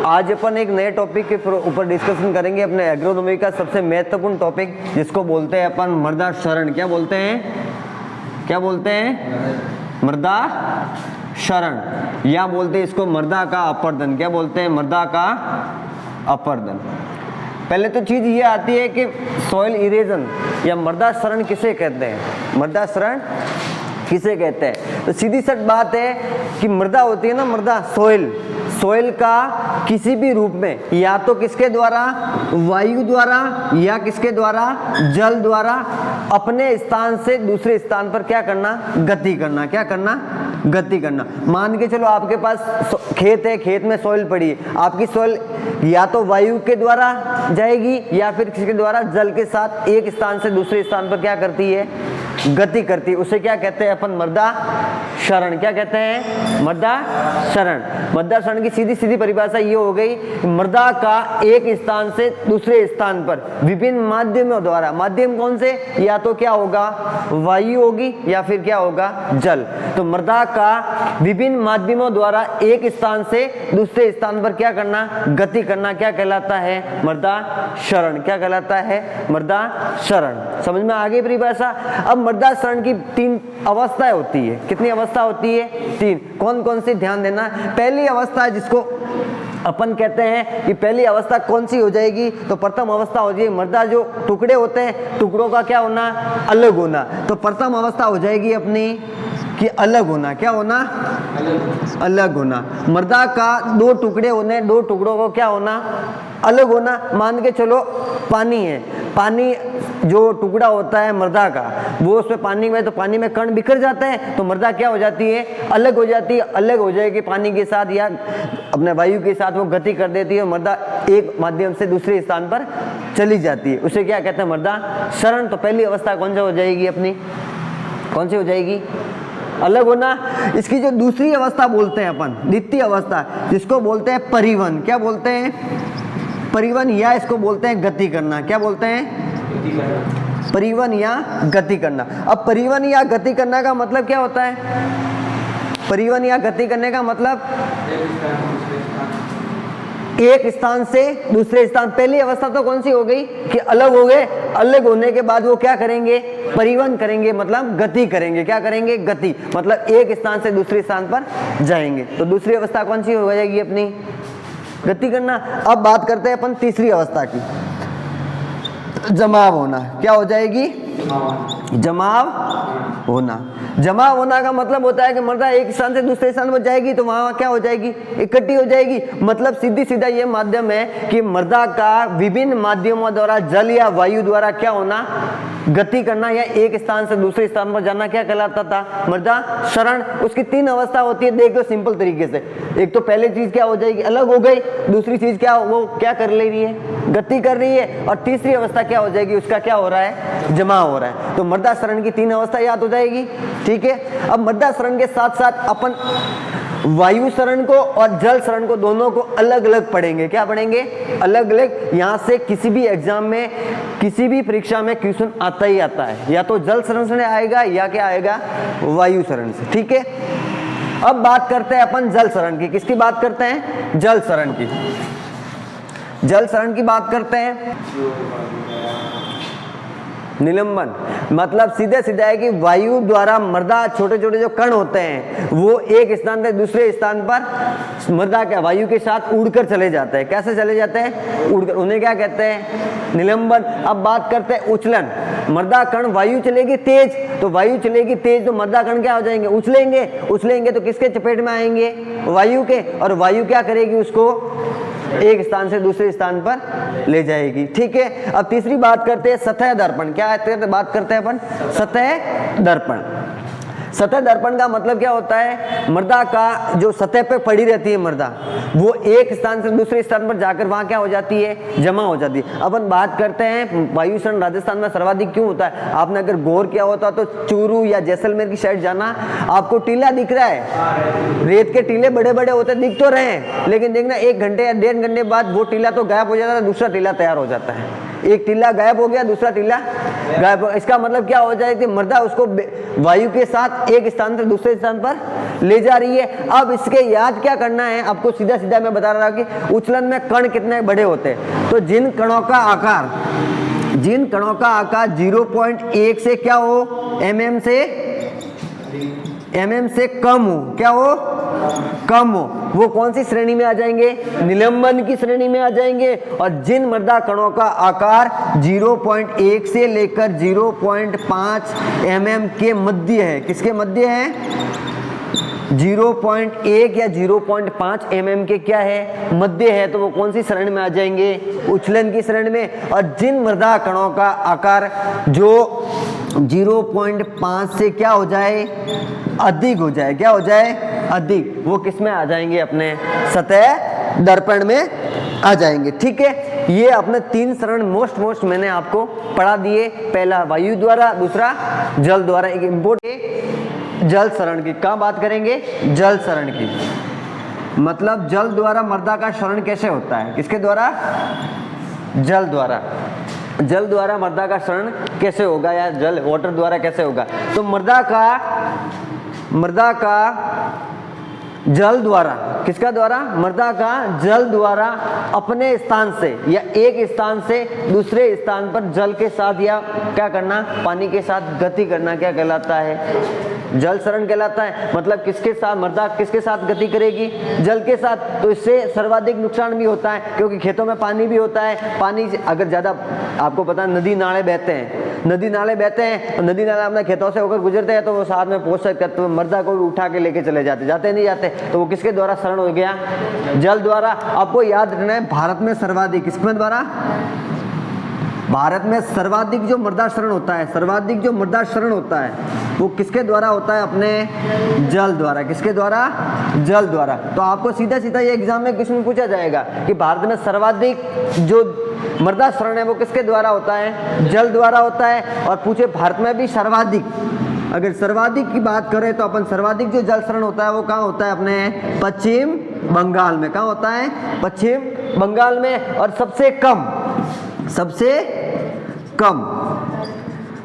आज अपन एक नए टॉपिक के ऊपर डिस्कशन करेंगे, अपने एग्रोनॉमी का सबसे महत्वपूर्ण टॉपिक जिसको बोलते हैं अपन मृदा क्षरण। क्या बोलते हैं? क्या बोलते हैं? मृदा क्षरण, या बोलते हैं इसको मृदा का अपरदन। क्या बोलते हैं? मृदा का अपरदन। पहले तो चीज ये आती है कि सॉइल इरेजन या मृदा क्षरण किसे कहते हैं? मृदा क्षरण किसे कहते हैं? तो सीधी सट बात है कि मृदा होती है ना, मृदा सॉइल का किसी भी रूप में, या तो किसके द्वारा, वायु द्वारा, या किसके द्वारा, जल द्वारा, अपने स्थान से दूसरे स्थान पर क्या करना? गति करना। क्या करना? गति करना। मान के चलो आपके पास खेत है, खेत में सॉइल पड़ी है, आपकी सॉइल या तो वायु के द्वारा जाएगी या फिर किसके द्वारा, जल के साथ एक स्थान से दूसरे स्थान पर क्या करती है? गति करती है। उसे क्या कहते हैं अपन? मृदा क्षरण। क्या कहते हैं? मृदा क्षरण। मृदा क्षरण की सीधी सीधी परिभाषा ये हो गई, मृदा का एक स्थान से दूसरे स्थान पर विभिन्न माध्यमों द्वारा, माध्यम कौन से? या तो क्या होगा? वायु होगी, या फिर क्या होगा? जल। तो मृदा का विभिन्न माध्यमों द्वारा एक स्थान से दूसरे स्थान पर क्या करना? गति करना। क्या कहलाता है? मृदा क्षरण। क्या कहलाता है? मृदा क्षरण। समझ में आ गई परिभाषा? अब मृदा क्षरण की 3 अवस्थाएं होती है। कितनी अवस्था होती है? 3। कौन कौन सी? ध्यान देना। पहली अवस्था है जिसको अपन कहते हैं कि पहली अवस्था कौन सी हो जाएगी? तो प्रथम अवस्था हो जाएगी, मृदा जो टुकड़े होते हैं, टुकड़ों का क्या होना? अलग होना। तो प्रथम अवस्था हो जाएगी अपनी कि अलग होना। क्या होना? अलग होना। मृदा का 2 टुकड़े होने, 2 टुकड़ों को क्या होना? अलग होना। मान के चलो पानी है, पानी जो टुकड़ा होता है मृदा का, वो उसमें पानी में, तो पानी में कण बिखर जाते हैं, तो मृदा क्या हो जाती है? अलग हो जाती है। अलग हो जाएगी पानी के साथ या अपने वायु के साथ वो गति कर देती है, मृदा एक माध्यम से दूसरे स्थान पर चली जाती है। उसे क्या कहते हैं? मृदा क्षरण। तो पहली अवस्था कौन सी हो जाएगी अपनी? कौन सी हो जाएगी? अलग होना। इसकी जो दूसरी अवस्था बोलते हैं अपन, द्वितीय अवस्था, जिसको बोलते हैं परिवहन। क्या बोलते हैं? परिवहन, या इसको बोलते हैं गति करना। क्या बोलते हैं? परिवहन या गति करना। अब परिवहन या गति करना का मतलब क्या होता है? परिवहन या गति करने का मतलब एक स्थान से दूसरे स्थान। पहली अवस्था तो कौन सी हो गई कि अलग हो गए। अलग होने के बाद वो क्या करेंगे? परिवहन करेंगे, मतलब गति करेंगे। क्या करेंगे? गति, मतलब एक स्थान से दूसरे स्थान पर जाएंगे। तो दूसरी अवस्था कौन सी हो जाएगी अपनी? गति करना। अब बात करते हैं अपन तीसरी अवस्था की, जमाव होना। क्या हो जाएगी? जमाव होना। जमाव होना का मतलब होता है कि मृदा एक स्थान से दूसरे स्थान पर जाएगी तो वहां क्या हो जाएगी? इकट्ठी हो जाएगी। मतलब सीधी सीधा ये माध्यम है कि मृदा का विभिन्न माध्यमों द्वारा, जल या वायु द्वारा क्या होना? गति करना, या एक स्थान से दूसरे स्थान पर जाना। क्या कहलाता था? मृदा क्षरण। उसकी 3 अवस्था होती है, देख लो सिंपल तरीके से। एक तो पहली चीज क्या हो जाएगी? अलग हो गई। दूसरी चीज क्या, वो क्या कर ले रही है? गति कर रही है। और तीसरी अवस्था क्या हो जाएगी? उसका क्या हो रहा है? जमाव हो रहा है। तो मृदा क्षरण की 3 अवस्था याद हो जाएगी। ठीक है। अब मृदा क्षरण के साथ साथ अपन वायु क्षरण को और जल क्षरण को, दोनों को अलग अलग पढ़ेंगे। क्या पढ़ेंगे? अलग अलग। यहां से किसी भी एग्जाम में, किसी भी परीक्षा में क्वेश्चन आता ही आता है, या तो जल क्षरण से आएगा या क्या आएगा? वायु क्षरण से। ठीक है। अब बात करते हैं अपन जल क्षरण की। किसकी बात करते हैं? जल क्षरण की। जल क्षरण की बात करते हैं। निलंबन मतलब सीधे सीधा है कि वायु द्वारा मृदा, छोटे छोटे जो कण होते हैं, वो एक स्थान से दूसरे स्थान पर मृदा के वायु के साथ उड़कर चले जाते हैं। कैसे चले जाते हैं? उड़कर। उन्हें क्या कहते हैं? निलंबन। अब बात करते हैं उछलन। मृदा कण, वायु चलेगी तेज, तो वायु चलेगी तेज तो मृदा कण क्या हो जाएंगे? उछलेंगे। उछलेंगे तो किसके चपेट में आएंगे? वायु के। और वायु क्या करेगी? उसको एक स्थान से दूसरे स्थान पर ले जाएगी। ठीक है। अब तीसरी बात करते हैं सतह दर्पण। क्या बात करते हैं अपन? सतह दर्पण। सतह दर्पण का मतलब क्या होता है? मृदा का जो सतह पे पड़ी रहती है मृदा, वो एक स्थान से दूसरे स्थान पर जाकर वहां क्या हो जाती है? जमा हो जाती है। अपन बात करते हैं वायु क्षरण राजस्थान में सर्वाधिक क्यों होता है? आपने अगर गौर किया होता तो चूरू या जैसलमेर की साइड जाना, आपको टीला दिख रहा है, रेत के टीले बड़े बड़े होते दिख तो रहे हैं, लेकिन देखना 1 घंटे या 1.5 घंटे बाद वो टीला तो गायब हो जाता है, दूसरा टीला तैयार हो जाता है। एक टीला गायब हो गया, दूसरा टीला गायब हो। इसका मतलब क्या हो जाए कि मृदा उसको वायु के साथ एक स्थान से दूसरे स्थान पर ले जा रही है। अब इसके याद क्या करना है आपको, सीधा सीधा मैं बता रहा हूं कि उछलन में कण कितने बड़े होते हैं। तो जिन कणों का आकार 0.1 से क्या हो, mm से कम हो, क्या हो, कम हो, वो कौन सी श्रेणी में आ जाएंगे, निलंबन की श्रेणी में आ जाएंगे। और जिन मृदा कणों का आकार 0.1 से लेकर 0.5 mm के मध्य है, किसके मध्य है, 0.1 या 0.5 mm के क्या है, मध्य है, तो वो कौन सी श्रेणी में आ जाएंगे, उछलन की श्रेणी में। और जिन मृदा कणों का आकार जो 0.5 से क्या हो जाए, अधिक हो जाए, क्या हो जाए, अधिक, वो किस में आ जाएंगे, अपने सतह दर्पण में आ जाएंगे। ठीक है, ये अपने 3 चरण मोस्ट मैंने आपको पढ़ा दिए। पहला वायु द्वारा, दूसरा जल द्वारा। एक इम्पोर्टेंट जल शरण की, कहाँ बात करेंगे, जल शरण की, मतलब जल द्वारा मृदा का शरण कैसे होता है, किसके द्वारा, जल द्वारा। जल द्वारा मृदा का शरण कैसे होगा, या जल वाटर द्वारा कैसे होगा। तो मृदा का जल द्वारा, किसका द्वारा, मृदा का जल द्वारा अपने स्थान से या एक स्थान से दूसरे स्थान पर जल के साथ या क्या करना, पानी के साथ गति करना, क्या कहलाता है, जल शरण कहलाता है। मतलब किसके साथ, मृदा किसके साथ गति करेगी, जल के साथ। तो इससे सर्वाधिक नुकसान भी होता है, क्योंकि खेतों में पानी भी होता है। पानी अगर ज़्यादा, आपको पता है नदी नाले बहते हैं, नदी नाले बहते हैं, और नदी नाले अपने खेतों से होकर गुजरते हैं, तो वो साथ में पोषक तत्व मृदा को उठा के लेके चले जाते नहीं जाते, तो वो किसके द्वारा शरण हो गया, जल द्वारा। आपको याद रखना है, भारत में सर्वाधिक, किसके द्वारा, भारत में सर्वाधिक जो मृदा शरण होता है, सर्वाधिक जो मृदा शरण होता है वो किसके द्वारा होता है, अपने जल द्वारा। किसके द्वारा, जल द्वारा। तो आपको सीधा सीधा ये एग्जाम में क्वेश्चन पूछा जाएगा कि भारत में सर्वाधिक जो मृदा शरण है वो किसके द्वारा होता है, जल द्वारा होता है। और पूछे भारत में भी सर्वाधिक, अगर सर्वाधिक की बात करें तो अपन सर्वाधिक जो जल शरण होता है वो कहाँ होता है, अपने पश्चिम बंगाल में। कहाँ होता है, पश्चिम बंगाल में। और सबसे कम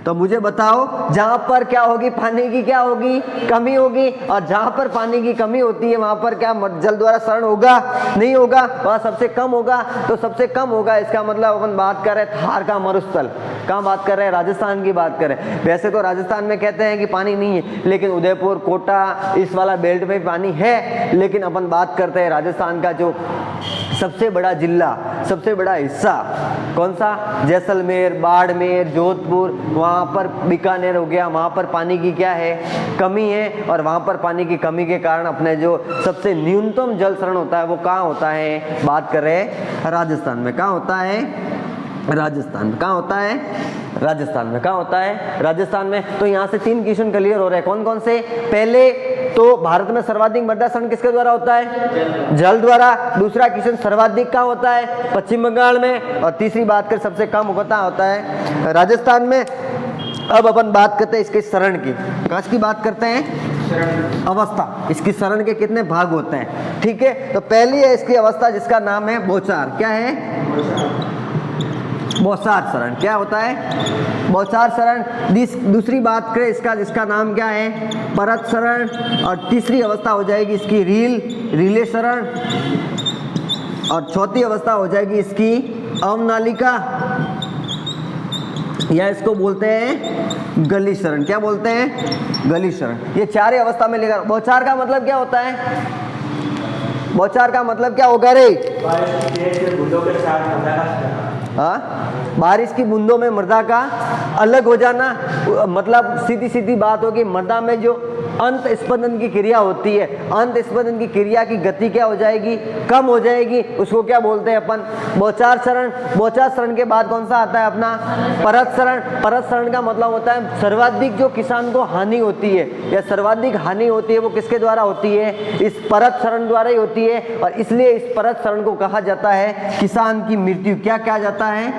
तो मुझे बताओ, जहां पर क्या होगी, पानी की क्या होगी, कमी होगी। और जहां पर पानी की कमी होती है वहां पर क्या जल द्वारा शरण होगा, नहीं होगा, वहां सबसे कम होगा। तो सबसे कम होगा, इसका मतलब अपन बात कर रहे हैं थार का मरुस्थल, कहाँ बात कर रहे हैं, राजस्थान की बात करें। वैसे तो राजस्थान में कहते हैं कि पानी नहीं है, लेकिन उदयपुर, कोटा, इस वाला बेल्ट में पानी है। लेकिन अपन बात करते हैं राजस्थान का जो सबसे बड़ा जिला, सबसे बड़ा हिस्सा कौन सा, जैसलमेर, बाड़मेर, जोधपुर, वहाँ पर बीकानेर हो गया, वहाँ पर पानी की क्या है, कमी है। और वहाँ पर पानी की कमी के कारण अपने जो सबसे न्यूनतम जल शरण होता है वो कहाँ होता है, बात कर रहे हैं राजस्थान में। कहाँ होता है, राजस्थान में। कहाँ होता है, राजस्थान में। कहाँ होता है, राजस्थान में। तो यहाँ से 3 क्वेश्चन क्लियर हो रहे हैं। कौन कौन से, पहले तो भारत में सर्वाधिक मृदा शरण किसके द्वारा होता है, जल द्वारा। दूसरा क्वेश्चन सर्वाधिक कहाँ होता है, पश्चिम बंगाल में। और तीसरी बात कर सबसे कम होता है राजस्थान में। अब अपन बात करते हैं इसके शरण की, किसकी बात करते हैं, अवस्था। इसकी शरण के कितने भाग होते हैं, ठीक है। तो पहली है इसकी अवस्था जिसका नाम है बौछार। क्या है, बौछार शरण। क्या होता है, बौछार शरण। दूसरी बात करें इसका, जिसका नाम क्या है, परत शरण। और तीसरी अवस्था हो जाएगी इसकी रिले शरण। और चौथी अवस्था हो जाएगी इसकी अवनालिका, या इसको बोलते हैं गली शरण। क्या बोलते हैं, गली शरण। ये 4 अवस्था में लेकर। बौछार का मतलब क्या होता है, बौछार का मतलब क्या होगा रे, हाँ, बारिश की बूंदों में मृदा का अलग हो जाना। मतलब सीधी सीधी बात होगी, मृदा में जो अंत स्पंदन की क्रिया होती है, अंत स्पंदन की क्रिया की गति क्या हो जाएगी, कम हो जाएगी। उसको क्या बोलते हैं अपन, बौछार शरण। बौछार शरण के बाद कौन सा आता है अपना, परत शरण। परत शरण का मतलब होता है सर्वाधिक जो किसान को हानि होती है या सर्वाधिक हानि होती है वो किसके द्वारा होती है, इस परत शरण द्वारा ही होती है। और इसलिए इस परत शरण को कहा जाता है किसान की मृत्यु। क्या कहा जाता है,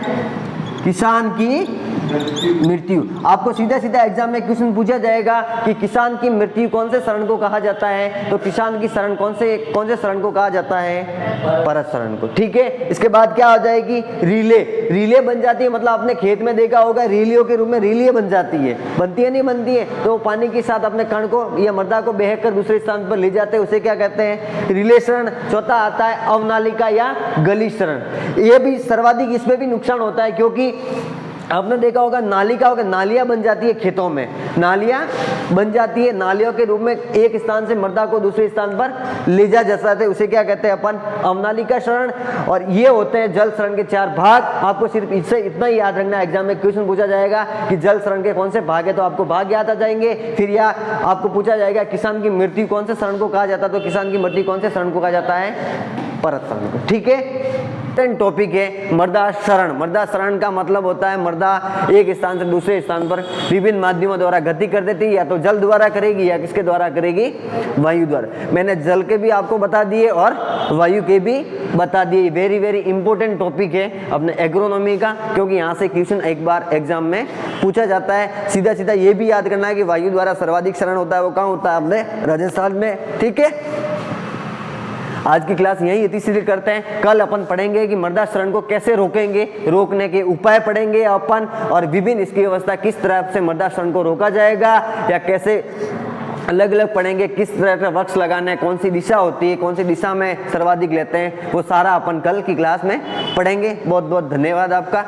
किसान की मृत्यु। आपको सीधा सीधा एग्जाम में क्वेश्चन पूछा जाएगा कि किसान की मृत्यु कौन से शरण को कहा जाता है, तो किसान की शरण कौन से शरण को कहा जाता है, परत शरण को। ठीक है, इसके बाद क्या हो जाएगी, रीले। रीले बन जाती है, मतलब आपने खेत में देखा होगा रीलियों के रूप में रीलियां बन जाती है, बनती है नहीं बनती है, तो पानी के साथ अपने कण को या मृदा को बह कर दूसरे स्थान पर ले जाते हैं, उसे क्या कहते हैं, रीले शरण। चौथा आता है अवनालिका या गली शरण। ये भी सर्वाधिक, इसमें भी नुकसान होता है, क्योंकि आपने देखा होगा नालिका होगा, नालियां बन जाती है खेतों में, नालियां बन जाती है, नालियों के रूप में एक स्थान से मृदा को दूसरे स्थान पर ले जा जाता है, उसे क्या कहते हैं अपन, अवनालिका शरण। और ये होते हैं जल शरण के 4 भाग। आपको सिर्फ इससे इतना ही याद रखना, एग्जाम में क्वेश्चन पूछा जाएगा कि जल शरण के कौन से भाग है, तो आपको भाग याद आ जाएंगे। फिर या आपको पूछा जाएगा किसान की मृत्यु कौन से शरण को कहा जाता है, तो किसान की मृत्यु कौन से शरण को कहा जाता है, परत शरण को। ठीक है, टॉपिक है मृदा शरण। मृदा शरण का मतलब होता है मृदा एक स्थान से दूसरे स्थान पर विभिन्न माध्यमों द्वारा गति कर देती है, या तो जल द्वारा करेगी या किसके द्वारा करेगी, वायु द्वारा। मैंने जल के भी आपको बता दिए और वायु के भी बता दिए। वेरी वेरी इंपॉर्टेंट टॉपिक है अपने एग्रोनॉमी का, क्योंकि यहाँ से क्वेश्चन एक बार एग्जाम में पूछा जाता है। सीधा सीधा ये भी याद करना है कि वायु द्वारा सर्वाधिक शरण होता है, वो कहाँ होता है, अपने राजस्थान में। ठीक है, आज की क्लास यही इसी करते हैं। कल अपन पढ़ेंगे कि मृदा शरण को कैसे रोकेंगे, रोकने के उपाय पढ़ेंगे अपन, और विभिन्न इसकी व्यवस्था किस तरह से मृदा शरण को रोका जाएगा, या कैसे अलग अलग पढ़ेंगे, किस तरह का वृक्ष लगाना है, कौन सी दिशा होती है, कौन सी दिशा में सर्वाधिक लेते हैं, वो सारा अपन कल की क्लास में पढ़ेंगे। बहुत बहुत धन्यवाद आपका।